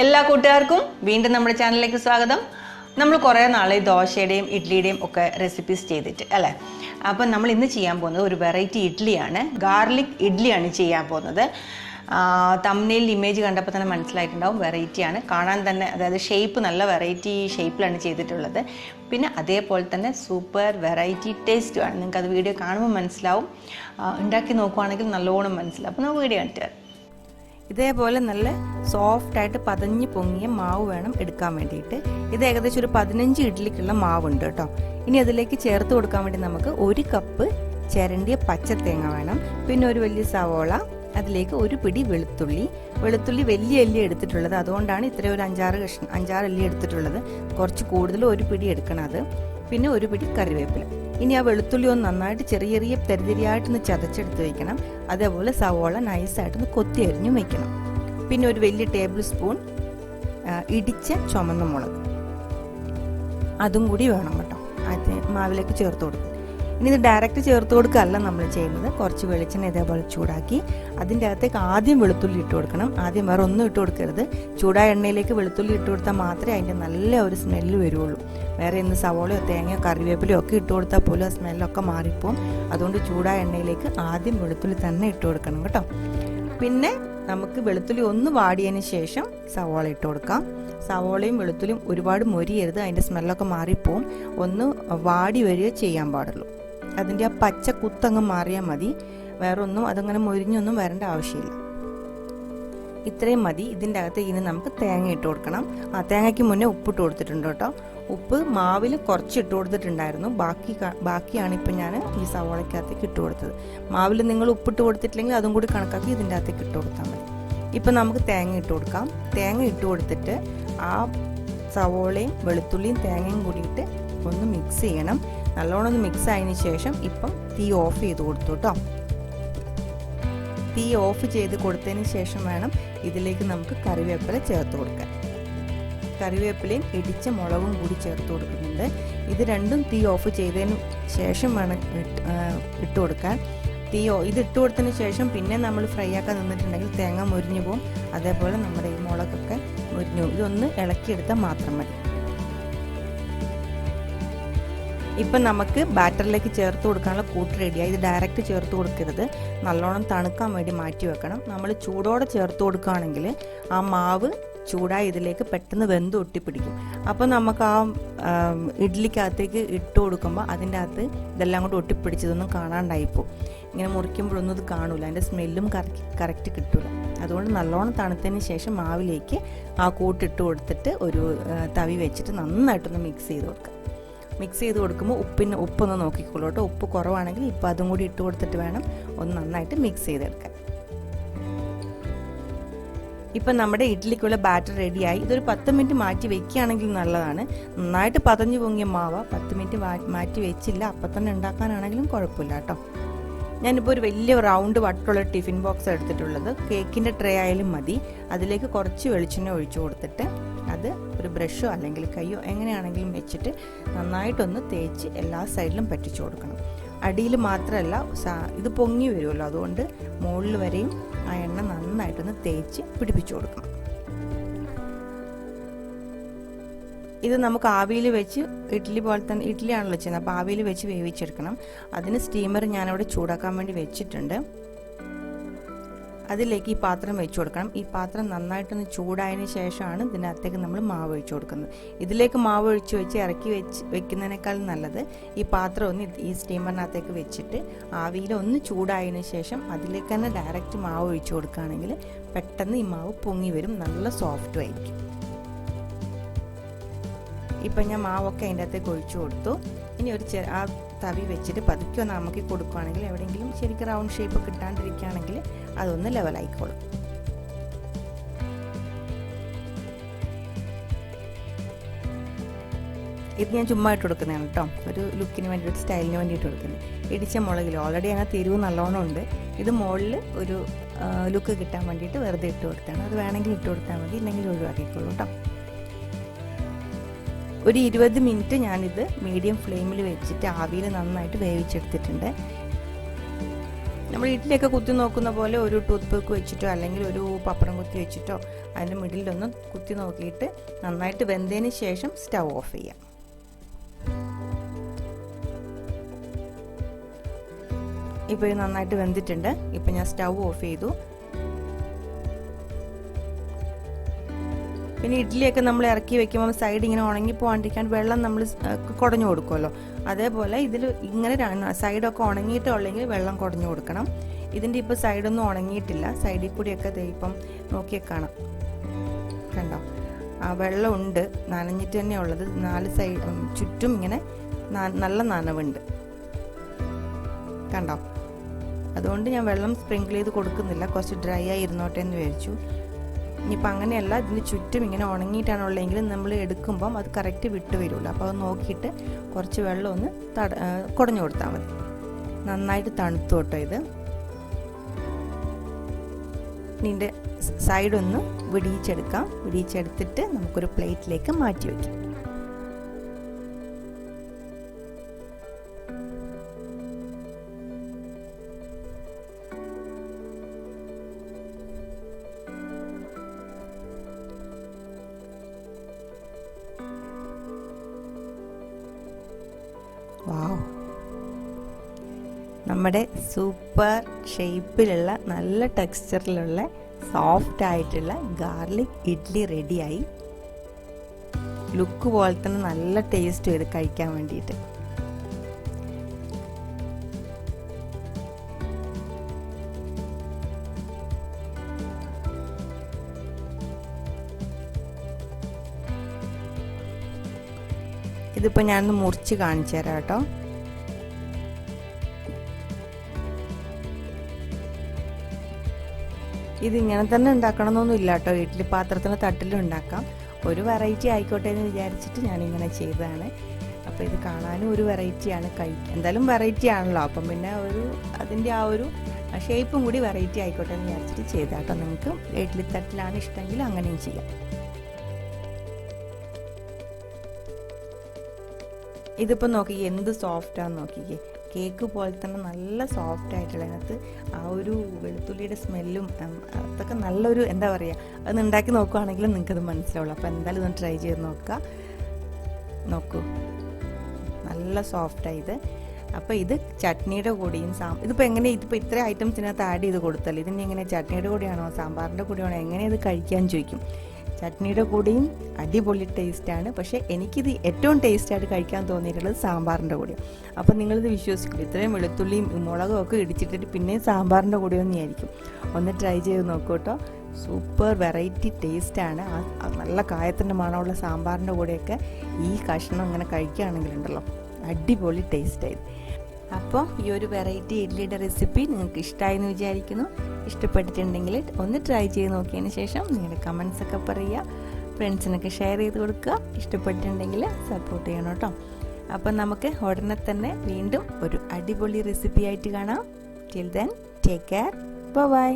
എല്ലാ കൂട്ടുകാർക്കും വീണ്ടും നമ്മുടെ ചാനലിലേക്ക് സ്വാഗതം. നമ്മൾ കുറേ നാളെ ദോശയുടെയും ഇഡ്ലിയുടെയും ഒക്കെ റെസിപ്പീസ് ചെയ്തിട്ട് അല്ലേ. അപ്പം നമ്മൾ ഇന്ന് ചെയ്യാൻ പോകുന്നത് ഒരു വെറൈറ്റി ഇഡ്ലിയാണ്. ഗാർലിക് ഇഡ്ലിയാണ് ചെയ്യാൻ പോകുന്നത്. തംബ്നെയിൽ ഇമേജ് കണ്ടപ്പോൾ തന്നെ മനസ്സിലായിട്ടുണ്ടാവും, വെറൈറ്റിയാണ് കാണാൻ തന്നെ. അതായത് ഷേപ്പ് നല്ല വെറൈറ്റി ഷേപ്പിലാണ് ചെയ്തിട്ടുള്ളത്. പിന്നെ അതേപോലെ തന്നെ സൂപ്പർ വെറൈറ്റി ടേസ്റ്റുമാണ്. നിങ്ങൾക്ക് അത് വീഡിയോ കാണുമ്പോൾ മനസ്സിലാവും, ഉണ്ടാക്കി നോക്കുവാണെങ്കിൽ നല്ലോണം മനസ്സിലാവും. അപ്പോൾ നമുക്ക് വീഡിയോ കണ്ടിട്ട് ഇതേപോലെ നല്ല സോഫ്റ്റായിട്ട് പതഞ്ഞ് പൊങ്ങിയ മാവ് വേണം എടുക്കാൻ വേണ്ടിയിട്ട്. ഇത് ഏകദേശം ഒരു 15 ഇഡ്ലിക്കുള്ള മാവുണ്ട് കേട്ടോ. ഇനി അതിലേക്ക് ചേർത്ത് കൊടുക്കാൻ വേണ്ടി നമുക്ക് 1 കപ്പ് ചിരണ്ടിയ പച്ചത്തേങ്ങ വേണം. പിന്നെ ഒരു വലിയ സവോള, അതിലേക്ക് ഒരു പിടി വെളുത്തുള്ളി വലിയ എല്ലി എടുത്തിട്ടുള്ളത്. അതുകൊണ്ടാണ് ഇത്രയും ഒരു 5-6 എല്ലി എടുത്തിട്ടുള്ളത്. കുറച്ച് കൂടുതൽ ഒരു പിടി എടുക്കണം അത്. പിന്നെ ഒരു പിടി കറിവേപ്പില. ഇനി ആ വെളുത്തുള്ളി ഒന്ന് നന്നായിട്ട് ചെറിയ തരിതരിയായിട്ടൊന്ന് ചതച്ചെടുത്ത് വയ്ക്കണം. അതേപോലെ സവോള നൈസായിട്ടൊന്ന് കൊത്തി അരിഞ്ഞും വയ്ക്കണം. പിന്നെ ഒരു വലിയ ടേബിൾ സ്പൂൺ ഇടിച്ച ചുമന്ന മുളക് അതും കൂടി വേണം കേട്ടോ. അത് മാവിലേക്ക് ചേർത്ത് കൊടുക്കും. ഇനി ഇത് ഡയറക്റ്റ് ചേർത്ത് കൊടുക്കുകയല്ല നമ്മൾ ചെയ്യുന്നത്. കുറച്ച് വെളിച്ചെണ്ണ ഇതേപോലെ ചൂടാക്കി അതിൻ്റെ അകത്തേക്ക് ആദ്യം വെളുത്തുള്ളി ഇട്ട് കൊടുക്കണം. ആദ്യം വേറെ ഒന്നും ഇട്ട് കൊടുക്കരുത്. ചൂടായ എണ്ണയിലേക്ക് വെളുത്തുള്ളി ഇട്ട് കൊടുത്താൽ മാത്രമേ അതിൻ്റെ നല്ല ഒരു സ്മെല്ല് വരുള്ളൂ. വേറെ ഇന്ന് സവോളയോ തേങ്ങയോ കറിവേപ്പിലയോ ഒക്കെ ഇട്ട് കൊടുത്താൽ പോലും ആ സ്മെല്ലൊക്കെ മാറിപ്പോവും. അതുകൊണ്ട് ചൂടായ എണ്ണയിലേക്ക് ആദ്യം വെളുത്തുള്ളി തന്നെ ഇട്ട് കൊടുക്കണം കേട്ടോ. പിന്നെ നമുക്ക് വെളുത്തുള്ളി ഒന്ന് വാടിയതിന് ശേഷം സവോള ഇട്ട് കൊടുക്കാം. സവോളയും വെളുത്തുള്ളിയും ഒരുപാട് മൊരിയരുത്, അതിൻ്റെ സ്മെല്ലൊക്കെ മാറിപ്പോവും. ഒന്ന് വാടി വരികയോ ചെയ്യാൻ പാടുള്ളൂ. അതിൻ്റെ ആ പച്ച കുത്തങ്ങ് മാറിയാൽ മതി. വേറൊന്നും അതങ്ങനെ മൊരിഞ്ഞൊന്നും വരേണ്ട ആവശ്യമില്ല. ഇത്രയും മതി. ഇതിൻ്റെ അകത്ത് ഇനി നമുക്ക് തേങ്ങ ഇട്ട് കൊടുക്കണം. തേങ്ങയ്ക്ക് മുന്നേ ഉപ്പിട്ട് കൊടുത്തിട്ടുണ്ട് കേട്ടോ. ഉപ്പ് മാവിൽ കുറച്ച് ഇട്ട് കൊടുത്തിട്ടുണ്ടായിരുന്നു. ബാക്കിയാണ് ഇപ്പം ഞാൻ ഈ സവോളയ്ക്കകത്തേക്ക് ഇട്ട് കൊടുത്തത്. മാവിൽ നിങ്ങൾ ഉപ്പിട്ട് കൊടുത്തിട്ടില്ലെങ്കിൽ അതും കൂടി കണക്കാക്കി ഇതിൻ്റെ അകത്തേക്ക് ഇട്ട് കൊടുത്താൽ മതി. ഇപ്പം നമുക്ക് തേങ്ങ ഇട്ട് കൊടുക്കാം. തേങ്ങ ഇട്ട് കൊടുത്തിട്ട് ആ സവോളയും വെളുത്തുള്ളിയും തേങ്ങയും കൂടിയിട്ട് ഒന്ന് മിക്സ് ചെയ്യണം. നല്ലോണം ഒന്ന് മിക്സ് ആയതിനു ശേഷം ഇപ്പം തീ ഓഫ് ചെയ്ത് കൊടുത്തു കേട്ടോ. തീ ഓഫ് ചെയ്ത് കൊടുത്തതിന് ശേഷം വേണം ഇതിലേക്ക് നമുക്ക് കറിവേപ്പില ചേർത്ത് കൊടുക്കാൻ. കറിവേപ്പിലയും ഇടിച്ച മുളകും കൂടി ചേർത്ത് കൊടുക്കുന്നുണ്ട്. ഇത് രണ്ടും തീ ഓഫ് ചെയ്തതിന് ശേഷം വേണം ഇട്ട് കൊടുക്കാൻ. ഇത് ഇട്ട് കൊടുത്തതിന് ശേഷം പിന്നെ നമ്മൾ ഫ്രൈ ആക്കാൻ നിന്നിട്ടുണ്ടെങ്കിൽ തേങ്ങ മുരിഞ്ഞു പോകും. അതേപോലെ നമ്മുടെ ഈ മുളകൊക്കെ മുരിഞ്ഞു പോകും. ഇതൊന്ന് ഇളക്കിയെടുത്താൽ മാത്രം മതി. ഇപ്പം നമുക്ക് ബാറ്ററിലേക്ക് ചേർത്ത് കൊടുക്കാനുള്ള കൂട്ട് റെഡിയായി. ഇത് ഡയറക്റ്റ് ചേർത്ത് കൊടുക്കരുത്, നല്ലോണം തണുക്കാൻ വേണ്ടി മാറ്റി വെക്കണം. നമ്മൾ ചൂടോടെ ചേർത്ത് കൊടുക്കുകയാണെങ്കിൽ ആ മാവ് ചൂടായി ഇതിലേക്ക് പെട്ടെന്ന് വെന്ത് ഒട്ടിപ്പിടിക്കും. അപ്പോൾ നമുക്ക് ആ ഇഡ്ലിക്കകത്തേക്ക് ഇട്ട് കൊടുക്കുമ്പോൾ അതിൻ്റെ അകത്ത് ഇതെല്ലാം കൂടെ ഒട്ടിപ്പിടിച്ചതൊന്നും കാണാണ്ടായിപ്പോൾ. ഇങ്ങനെ മുറിക്കുമ്പോഴൊന്നും ഇത് കാണൂല, അതിൻ്റെ സ്മെല്ലും കറക്റ്റ് കിട്ടൂല. അതുകൊണ്ട് നല്ലോണം തണുത്തതിന് ശേഷം മാവിലേക്ക് ആ കൂട്ടിട്ട് കൊടുത്തിട്ട് ഒരു തവി വെച്ചിട്ട് നന്നായിട്ടൊന്ന് മിക്സ് ചെയ്ത് കൊടുക്കുക. മിക്സ് ചെയ്ത് കൊടുക്കുമ്പോൾ ഉപ്പൊന്ന് നോക്കിക്കോളൂ കേട്ടോ. ഉപ്പ് കുറവാണെങ്കിൽ ഇപ്പം അതും കൂടി ഇട്ട് കൊടുത്തിട്ട് വേണം ഒന്ന് നന്നായിട്ട് മിക്സ് ചെയ്തെടുക്കാൻ. ഇപ്പം നമ്മുടെ ഇഡ്ഡലിക്കുള്ള ബാറ്റർ റെഡിയായി. ഇതൊരു 10 മിനിറ്റ് മാറ്റി വെക്കുകയാണെങ്കിൽ നല്ലതാണ്. നന്നായിട്ട് പതഞ്ഞു പൊങ്ങിയ മാവ് 10 മിനിറ്റ് മാറ്റി വെച്ചില്ല, അപ്പം തന്നെ ഉണ്ടാക്കാനാണെങ്കിലും കുഴപ്പമില്ല കേട്ടോ. ഞാനിപ്പോൾ ഒരു വലിയ റൗണ്ട് വട്ടുള്ള ടിഫിൻ ബോക്സ് എടുത്തിട്ടുള്ളത്. കേക്കിൻ്റെ ട്രേ ആയാലും മതി. അതിലേക്ക് കുറച്ച് വെളിച്ചെണ്ണ ഒഴിച്ചു കൊടുത്തിട്ട് അത് ഒരു ബ്രഷോ അല്ലെങ്കിൽ കയ്യോ എങ്ങനെയാണെങ്കിലും വെച്ചിട്ട് നന്നായിട്ടൊന്ന് തേച്ച് എല്ലാ സൈഡിലും പറ്റിച്ചു കൊടുക്കണം. അടിയിൽ മാത്രമല്ല, ഇത് പൊങ്ങി വരുമല്ലോ, അതുകൊണ്ട് മുകളിൽ വരെയും ആ എണ്ണ നന്നായിട്ടൊന്ന് തേച്ച് പിടിപ്പിച്ചു കൊടുക്കണം. ഇത് നമുക്ക് ആവിയിൽ വെച്ച് ഇഡ്ഡലി പോലെ തന്നെ, ഇഡ്ഡലിയാണല്ലോ ചെയ്യുന്നത്, അപ്പോൾ ആവിയിൽ വെച്ച് വേവിച്ചെടുക്കണം. അതിന് സ്റ്റീമർ ഞാനിവിടെ ചൂടാക്കാൻ വേണ്ടി വെച്ചിട്ടുണ്ട്. അതിലേക്ക് ഈ പാത്രം വെച്ച് കൊടുക്കണം. ഈ പാത്രം നന്നായിട്ടൊന്ന് ചൂടായതിന് ശേഷമാണ് ഇതിനകത്തേക്ക് നമ്മൾ മാവ് ഒഴിച്ചു കൊടുക്കുന്നത്. ഇതിലേക്ക് മാവ് ഒഴിച്ച് ഇറക്കി വെക്കുന്നതിനേക്കാൾ നല്ലത് ഈ പാത്രം ഒന്ന് ഈ സ്റ്റീമറിനകത്തേക്ക് വെച്ചിട്ട് ആവിയിൽ ഒന്ന് ചൂടായതിന് ശേഷം അതിലേക്ക് തന്നെ ഡയറക്റ്റ് മാവ് ഒഴിച്ചു കൊടുക്കുകയാണെങ്കിൽ പെട്ടെന്ന് ഈ മാവ് പൊങ്ങി വരും, നല്ല സോഫ്റ്റും ആയിരിക്കും. ഇപ്പം ഞാൻ മാവൊക്കെ അതിൻ്റെ അകത്തേക്ക് ഒഴിച്ചു കൊടുത്തു. ഇനി ഒരു ആ തവി വെച്ചിട്ട് പതുക്കെ ഒന്ന് അമക്കി കൊടുക്കുകയാണെങ്കിൽ എവിടെയെങ്കിലും ശരിക്കും റൗണ്ട് ഷേപ്പ് കിട്ടാണ്ടിരിക്കുകയാണെങ്കിൽ അതൊന്ന് ലെവലായിക്കോളും. ഇത് ഞാൻ ചുമ്മാ ഇട്ട് കൊടുക്കുന്നതാണ് കേട്ടോ, ഒരു ലുക്കിന് വേണ്ടി, ഒരു സ്റ്റൈലിന് വേണ്ടിയിട്ട് കൊടുക്കുന്നത്. ഇടിച്ച മുളകിൽ ഓൾറെഡി അങ്ങനെ തിരിവ് നല്ലോണം ഉണ്ട്. ഇത് മുകളിൽ ഒരു ലുക്ക് കിട്ടാൻ വേണ്ടിയിട്ട് വെറുതെ ഇട്ട് കൊടുത്താണ്. അത് വേണമെങ്കിൽ ഇട്ട് കൊടുത്താൽ മതി, ഇല്ലെങ്കിൽ ഒഴിവാക്കിക്കോളൂ കേട്ടോ. ഒരു 20 മിനിറ്റ് ഞാനിത് മീഡിയം ഫ്ലെയിമിൽ വെച്ചിട്ട് ആവിയിൽ നന്നായിട്ട് വേവിച്ചെടുത്തിട്ടുണ്ട്. നമ്മൾ ഇഡ്ഡലിയൊക്കെ കുത്തി നോക്കുന്ന പോലെ ഒരു ടൂത്ത് പിക്ക് വെച്ചിട്ടോ അല്ലെങ്കിൽ ഒരു പപ്പടം കുത്തി വെച്ചിട്ടോ അതിൻ്റെ മിഡിലൊന്ന് കുത്തി നോക്കിയിട്ട് നന്നായിട്ട് വെന്തതിന് ശേഷം സ്റ്റൗ ഓഫ് ചെയ്യാം. ഇപ്പോൾ ഇത് നന്നായിട്ട് വെന്തിട്ടുണ്ട്. ഇപ്പം ഞാൻ സ്റ്റൗ ഓഫ് ചെയ്തു. പിന്നെ ഇഡ്ഡലിയൊക്കെ നമ്മൾ ഇറക്കി വെക്കുമ്പോൾ സൈഡ് ഇങ്ങനെ ഉണങ്ങി പോകാണ്ടിരിക്കാൻ വെള്ളം നമ്മൾ കുടഞ്ഞു കൊടുക്കുമല്ലോ, അതേപോലെ ഇതിൽ ഇങ്ങനെ സൈഡൊക്കെ ഉണങ്ങിയിട്ടുള്ളെങ്കിൽ വെള്ളം കുടഞ്ഞു കൊടുക്കണം. ഇതിൻ്റെ ഇപ്പോൾ സൈഡൊന്നും ഉണങ്ങിയിട്ടില്ല. സൈഡിൽ കൂടിയൊക്കെ ഇപ്പം നോക്കിയാൽ കാണാം, കണ്ടോ ആ വെള്ളമുണ്ട്, നനഞ്ഞിട്ട് തന്നെ ഉള്ളത്. 4 സൈഡ് ചുറ്റും ഇങ്ങനെ നല്ല നനവുണ്ട്, കണ്ടോ. അതുകൊണ്ട് ഞാൻ വെള്ളം സ്പ്രിങ്കിൾ ചെയ്ത് കൊടുക്കുന്നില്ല, കുറച്ച് ഡ്രൈ ആയി ഇരുന്നോട്ടെ എന്ന് വിചാരിച്ചു. ഇനിയിപ്പോൾ അങ്ങനെയല്ല, ഇതിന് ചുറ്റും ഇങ്ങനെ ഉണങ്ങിയിട്ടാണുള്ളതെങ്കിൽ നമ്മൾ എടുക്കുമ്പം അത് കറക്റ്റ് വിട്ട് വരുള്ളൂ. അപ്പോൾ അത് നോക്കിയിട്ട് കുറച്ച് വെള്ളം ഒന്ന് കുടഞ്ഞു കൊടുത്താൽ മതി. നന്നായിട്ട് തണുത്തു കേട്ടോ ഇത്. ഇതിൻ്റെ സൈഡൊന്ന് വിടിയിച്ചെടുക്കാം. വിടിയിച്ചെടുത്തിട്ട് നമുക്കൊരു പ്ലേറ്റിലേക്ക് മാറ്റി വയ്ക്കാം. വാവ്, നമ്മുടെ സൂപ്പർ ഷേപ്പിലുള്ള നല്ല ടെക്സ്ചറിലുള്ള സോഫ്റ്റ് ആയിട്ടുള്ള ഗാർലിക് ഇഡ്ഡലി റെഡിയായി. ലുക്ക് പോലെ തന്നെ നല്ല ടേസ്റ്റ് ചെയ്ത് കഴിക്കാൻ വേണ്ടിയിട്ട്. ഇതിപ്പോൾ ഞാനൊന്ന് മുറിച്ച് കാണിച്ചു തരാം കേട്ടോ. ഇതിങ്ങനെ തന്നെ ഉണ്ടാക്കണമെന്നൊന്നും ഇല്ല കേട്ടോ, ഇഡ്ഡലി പാത്രത്തിന് തട്ടിലും ഉണ്ടാക്കാം. ഒരു വെറൈറ്റി ആയിക്കോട്ടെ എന്ന് വിചാരിച്ചിട്ട് ഞാനിങ്ങനെ ചെയ്തതാണ്. അപ്പോൾ ഇത് കാണാനും ഒരു വെറൈറ്റിയാണ്, എന്തായാലും വെറൈറ്റി ആണല്ലോ, അപ്പം പിന്നെ അതിൻ്റെ ആ ഒരു ഷേപ്പും കൂടി വെറൈറ്റി ആയിക്കോട്ടെ എന്ന് വിചാരിച്ചിട്ട് ചെയ്താട്ടോ. നിങ്ങൾക്ക് ഇഡ്ഡലി തട്ടിലാണ് ഇഷ്ടമെങ്കിൽ അങ്ങനെയും ചെയ്യാം. ഇതിപ്പോൾ നോക്കിക്കേ എന്ത് സോഫ്റ്റാന്ന് നോക്കിക്കേ, കേക്ക് പോലെ തന്നെ നല്ല സോഫ്റ്റ് ആയിട്ടുള്ള. അതിനകത്ത് ആ ഒരു വെളുത്തുള്ളിയുടെ സ്മെല്ലും അതൊക്കെ നല്ലൊരു എന്താ പറയുക, അത് ഉണ്ടാക്കി നോക്കുകയാണെങ്കിൽ നിങ്ങൾക്കത് മനസ്സിലാവുള്ളൂ. അപ്പോൾ എന്തായാലും ഇതൊന്ന് ട്രൈ ചെയ്ത് നോക്കൂ, നല്ല സോഫ്റ്റായത്. അപ്പോൾ ഇത് ചട്നിയുടെ കൂടെയും ഇതിപ്പോൾ എങ്ങനെ ഇതിപ്പോൾ ഇത്ര ഐറ്റംസ് ഇതിനകത്ത് ആഡ് ചെയ്ത് കൊടുത്താൽ ഇതിന് എങ്ങനെ ചട്നിയുടെ കൂടെയാണോ സാമ്പാറിൻ്റെ കൂടെയാണോ എങ്ങനെ ഇത് കഴിക്കാൻ ചോദിക്കും. ചട്നിയുടെ കൂടെയും അടിപൊളി ടേസ്റ്റാണ്. പക്ഷേ എനിക്കിത് ഏറ്റവും ടേസ്റ്റായിട്ട് കഴിക്കാൻ തോന്നിയിട്ടുള്ളത് സാമ്പാറിൻ്റെ കൂടെയാണ്. അപ്പോൾ നിങ്ങളിത് വിശ്വസിക്കില്ല, ഇത്രയും വെളുത്തുള്ളിയും മുളകും ഒക്കെ ഇടിച്ചിട്ടിട്ട് പിന്നെയും സാമ്പാറിൻ്റെ കൂടെ ഒന്നായിരിക്കും. ഒന്ന് ട്രൈ ചെയ്ത് നോക്കൂ കേട്ടോ. സൂപ്പർ വെറൈറ്റി ടേസ്റ്റാണ്. നല്ല കായത്തിൻ്റെ മണമുള്ള സാമ്പാറിൻ്റെ കൂടെയൊക്കെ ഈ കഷ്ണം ഇങ്ങനെ കഴിക്കുകയാണെങ്കിലുണ്ടല്ലോ അടിപൊളി ടേസ്റ്റായിരുന്നു. അപ്പോൾ ഈ ഒരു വെറൈറ്റി ഇഡ്ഡലിയുടെ റെസിപ്പി നിങ്ങൾക്ക് ഇഷ്ടമായെന്ന് വിചാരിക്കുന്നു. ഇഷ്ടപ്പെട്ടിട്ടുണ്ടെങ്കിൽ ഒന്ന് ട്രൈ ചെയ്ത് നോക്കിയതിന് ശേഷം നിങ്ങളുടെ കമൻസൊക്കെ പറയുക, ഫ്രണ്ട്സിനൊക്കെ ഷെയർ ചെയ്ത് കൊടുക്കുക. ഇഷ്ടപ്പെട്ടിട്ടുണ്ടെങ്കിൽ സപ്പോർട്ട് ചെയ്യണം കേട്ടോ. അപ്പം നമുക്ക് ഉടനെ തന്നെ വീണ്ടും ഒരു അടിപൊളി റെസിപ്പി ആയിട്ട് കാണാം. Till then take care, by.